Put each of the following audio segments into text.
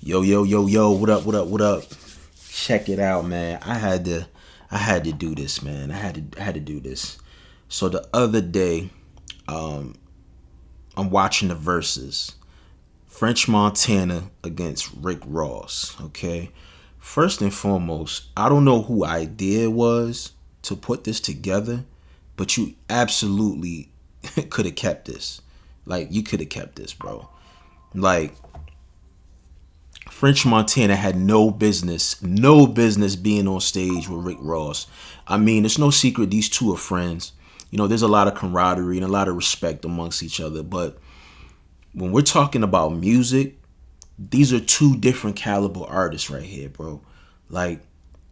Yo, yo, yo, yo, what up, what up, what up? Check it out, man. I had to do this, man. I had to do this. So the other day, I'm watching the verses. French Montana against Rick Ross. Okay. First and foremost, I don't know who idea was to put this together, but you absolutely could have kept this. Like you could have kept this, bro. Like French Montana had no business being on stage with Rick Ross. I mean, it's no secret these two are friends. You know, there's a lot of camaraderie and a lot of respect amongst each other. But when we're talking about music, these are two different caliber artists right here, bro. Like,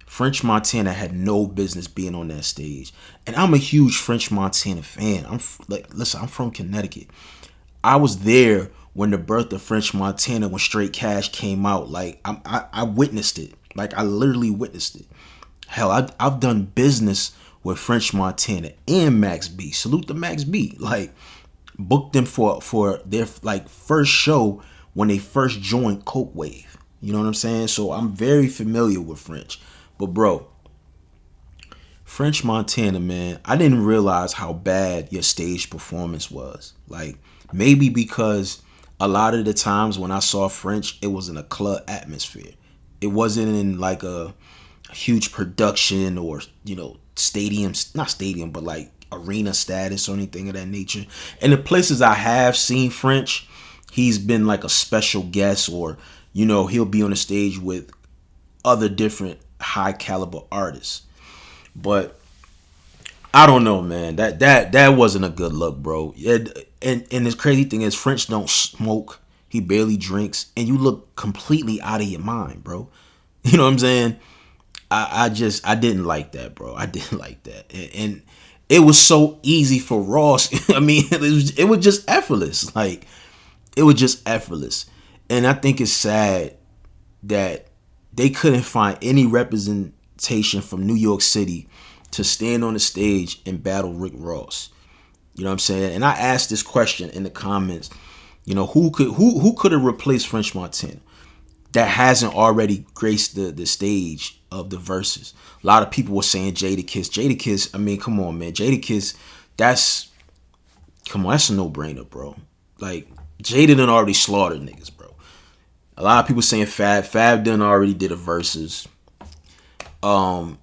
French Montana had no business being on that stage. And I'm a huge French Montana fan. Listen, I'm from Connecticut. I was there when the birth of French Montana, when Straight Cash came out. Like I witnessed it. Like I literally witnessed it. Hell, I've done business with French Montana and Max B. Salute to Max B. Like booked them for their like first show when they first joined Coke Wave. You know what I'm saying? So I'm very familiar with French. But bro, French Montana, man, I didn't realize how bad your stage performance was. Like, maybe because a lot of the times when I saw French, it was in a club atmosphere. It wasn't in like a huge production or, stadiums, not stadium, but like arena status or anything of that nature. And the places I have seen French, he's been like a special guest or, he'll be on the stage with other different high caliber artists. But I don't know, man. That wasn't a good look, bro. And this crazy thing is, French don't smoke. He barely drinks, and you look completely out of your mind, bro. You know what I'm saying? I didn't like that, bro. I didn't like that, and it was so easy for Ross. I mean, it was just effortless. Like it was just effortless, and I think it's sad that they couldn't find any representation from New York City to stand on the stage and battle Rick Ross. You know what I'm saying? And I asked this question in the comments. Who could have replaced French Montana that hasn't already graced the stage of the verses? A lot of people were saying Jadakiss. Jadakiss, I mean, come on, man. Jadakiss, that's a no-brainer, bro. Like, Jada done already slaughtered niggas, bro. A lot of people saying Fab. Fab done already did a verses. You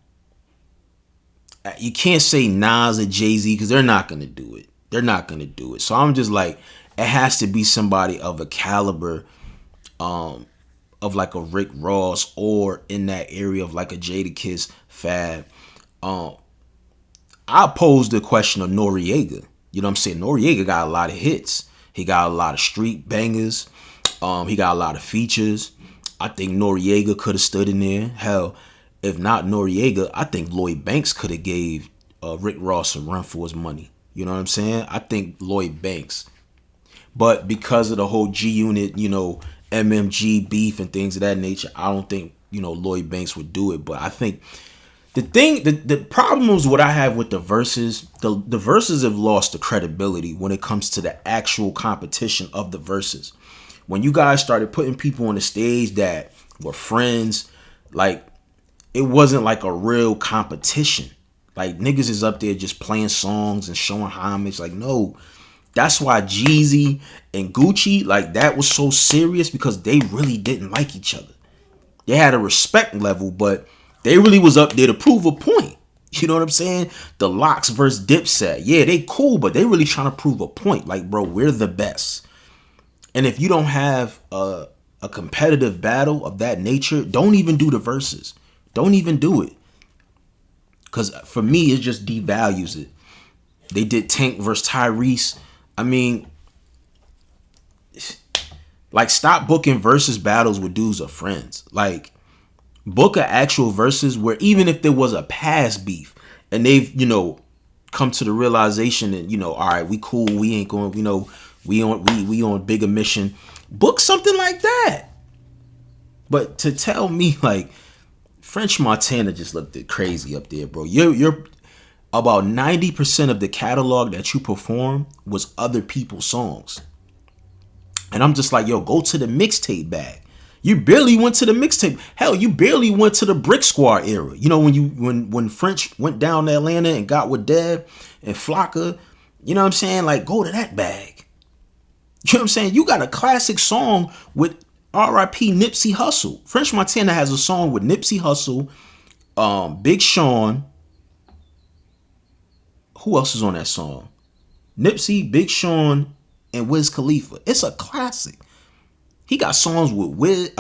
can't say Nas or Jay-Z because they're not going to do it. They're not going to do it. So I'm just like, it has to be somebody of a caliber of like a Rick Ross or in that area of like a Jadakiss, Fab. I posed the question of Noriega. You know what I'm saying? Noriega got a lot of hits. He got a lot of street bangers. He got a lot of features. I think Noriega could have stood in there. Hell, if not Noriega, I think Lloyd Banks could have gave Rick Ross a run for his money. You know what I'm saying? I think Lloyd Banks. But because of the whole G Unit, MMG beef and things of that nature, I don't think, Lloyd Banks would do it. But I think the problems what I have with the verses, the verses have lost the credibility when it comes to the actual competition of the verses. When you guys started putting people on the stage that were friends, like, it wasn't like a real competition. Like, niggas is up there just playing songs and showing homage. Like, no. That's why Jeezy and Gucci, like, that was so serious because they really didn't like each other. They had a respect level, but they really was up there to prove a point. You know what I'm saying? The Locks versus Dipset. Yeah, they cool, but they really trying to prove a point. Like, bro, we're the best. And if you don't have a competitive battle of that nature, don't even do the verses. Don't even do it. Because for me, it just devalues it. They did Tank versus Tyrese. I mean, like, stop booking versus battles with dudes or friends. Like, book an actual versus where even if there was a past beef and they've, come to the realization that, all right, we cool, we ain't going, we on bigger mission. Book something like that. But to tell me, like, French Montana just looked crazy up there, bro. You're about 90% of the catalog that you perform was other people's songs. And I'm just like, yo, go to the mixtape bag. You barely went to the mixtape. Hell, you barely went to the Brick Squad era. You know, when French went down to Atlanta and got with Deb and Flocka, you know what I'm saying? Like, go to that bag. You know what I'm saying? You got a classic song with R.I.P. Nipsey Hussle. French Montana has a song with Nipsey Hussle, Big Sean. Who else is on that song? Nipsey, Big Sean, and Wiz Khalifa. It's a classic. He got songs with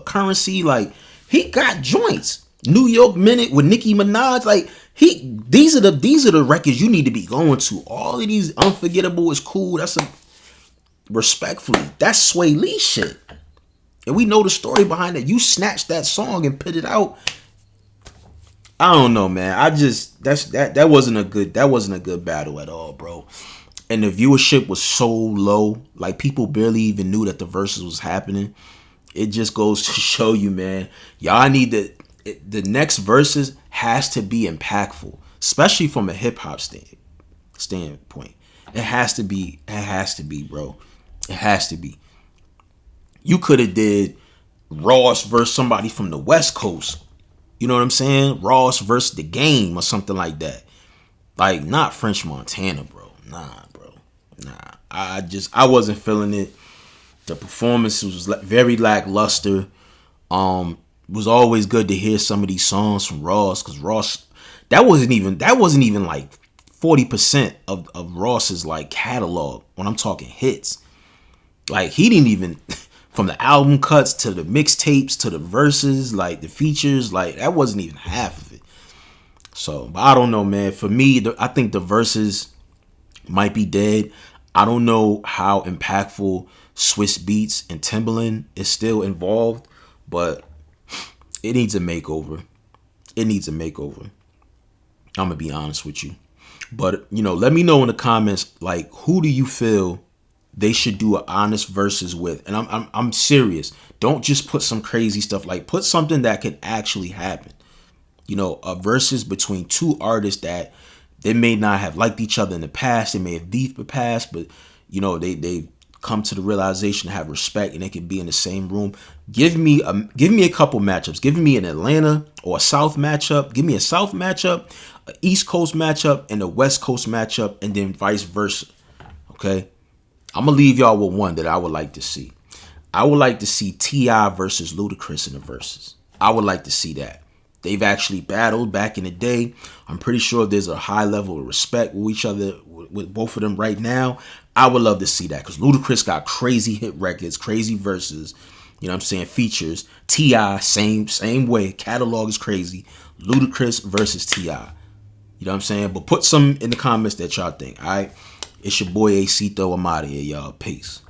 Currency. Like, he got joints. New York Minute with Nicki Minaj. Like, these are the records you need to be going to. All of these Unforgettable is cool. That's respectfully, that's Sway Lee shit. And we know the story behind it. You snatched that song and put it out. I don't know, man. That wasn't a good battle at all, bro. And the viewership was so low. Like, people barely even knew that the verses was happening. It just goes to show you, man. Y'all need the next verses has to be impactful, especially from a hip hop standpoint. It has to be, bro. It has to be. You could have did Ross versus somebody from the West Coast. You know what I'm saying? Ross versus The Game or something like that. Like, not French Montana, bro. Nah, bro. Nah. I wasn't feeling it. The performance was very lackluster. Was always good to hear some of these songs from Ross, because Ross, that wasn't even like 40% of Ross's like catalog when I'm talking hits. Like, he didn't even, from the album cuts to the mixtapes to the verses, like the features, like that wasn't even half of it. So, but I don't know, man. For me, I think the verses might be dead. I don't know how impactful Swiss Beats and Timbaland is still involved, but it needs a makeover. It needs a makeover. I'm gonna be honest with you. But, you know, let me know in the comments, like, who do you feel they should do an honest verses with? And I'm serious. Don't just put some crazy stuff. Like, put something that could actually happen. You know, a versus between two artists that they may not have liked each other in the past. They may have beefed in the past, but, you know, they come to the realization to have respect, and they can be in the same room. Give me a couple matchups. Give me an Atlanta or a South matchup. Give me a South matchup, an East Coast matchup, and a West Coast matchup, and then vice versa. Okay? I'm going to leave y'all with one that I would like to see. I would like to see T.I. versus Ludacris in the verses. I would like to see that. They've actually battled back in the day. I'm pretty sure there's a high level of respect with each other, with both of them right now. I would love to see that, because Ludacris got crazy hit records, crazy verses, you know what I'm saying, features. T.I., same way. Catalog is crazy. Ludacris versus T.I. You know what I'm saying? But put some in the comments that y'all think, all right? It's your boy Acito. I'm out of here, y'all. Peace.